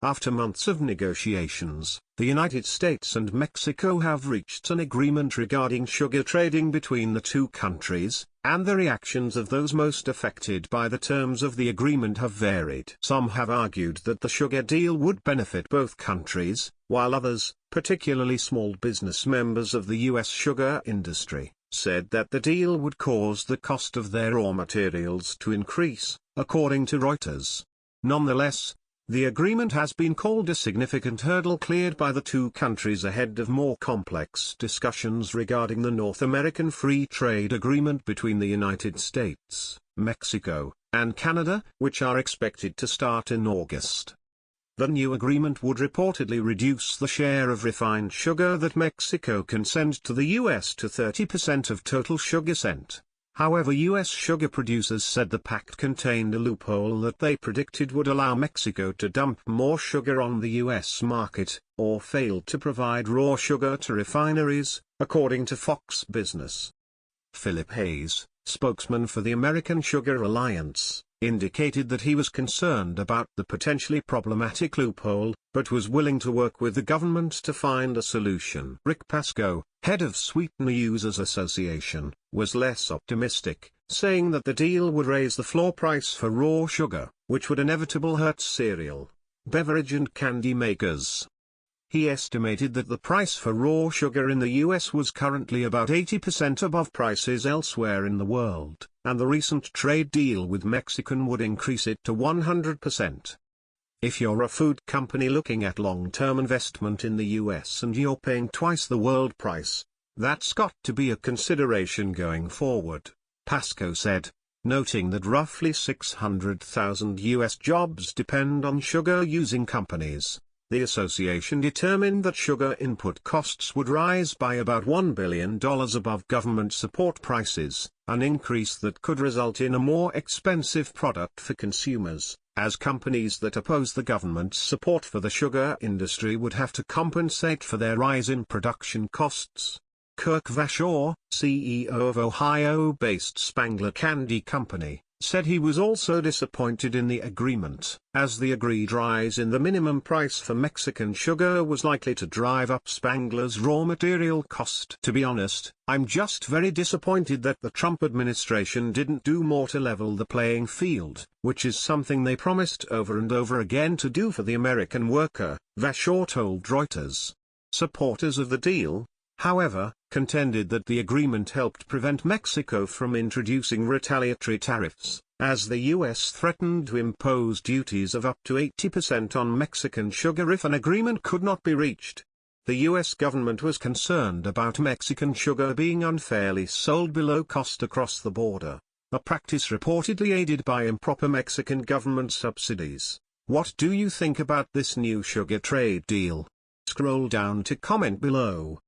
After months of negotiations, the United States and Mexico have reached an agreement regarding sugar trading between the two countries, and the reactions of those most affected by the terms of the agreement have varied. Some have argued that the sugar deal would benefit both countries, while others, particularly small business members of the U.S. sugar industry, said that the deal would cause the cost of their raw materials to increase, according to Reuters. Nonetheless, the agreement has been called a significant hurdle cleared by the two countries ahead of more complex discussions regarding the North American Free Trade Agreement between the United States, Mexico, and Canada, which are expected to start in August. The new agreement would reportedly reduce the share of refined sugar that Mexico can send to the U.S. to 30% of total sugar sent. However, U.S. sugar producers said the pact contained a loophole that they predicted would allow Mexico to dump more sugar on the U.S. market, or fail to provide raw sugar to refineries, according to Fox Business. Philip Hayes, spokesman for the American Sugar Alliance, indicated that he was concerned about the potentially problematic loophole, but was willing to work with the government to find a solution. Rick Pascoe, head of Sweetener Users Association, was less optimistic, saying that the deal would raise the floor price for raw sugar, which would inevitably hurt cereal, beverage and candy makers. He estimated that the price for raw sugar in the U.S. was currently about 80% above prices elsewhere in the world, and the recent trade deal with Mexico would increase it to 100%. If you're a food company looking at long-term investment in the U.S. and you're paying twice the world price, that's got to be a consideration going forward, Pascoe said, noting that roughly 600,000 U.S. jobs depend on sugar-using companies. The association determined that sugar input costs would rise by about $1 billion above government support prices, an increase that could result in a more expensive product for consumers, as companies that oppose the government's support for the sugar industry would have to compensate for their rise in production costs. Kirk Vashaw, CEO of Ohio-based Spangler Candy Company, said he was also disappointed in the agreement, as the agreed rise in the minimum price for Mexican sugar was likely to drive up Spangler's raw material cost. To be honest, I'm just very disappointed that the Trump administration didn't do more to level the playing field, which is something they promised over and over again to do for the American worker, Vashaw told Reuters. Supporters of the deal, however, contended that the agreement helped prevent Mexico from introducing retaliatory tariffs, as the U.S. threatened to impose duties of up to 80% on Mexican sugar if an agreement could not be reached. The U.S. government was concerned about Mexican sugar being unfairly sold below cost across the border, a practice reportedly aided by improper Mexican government subsidies. What do you think about this new sugar trade deal? Scroll down to comment below.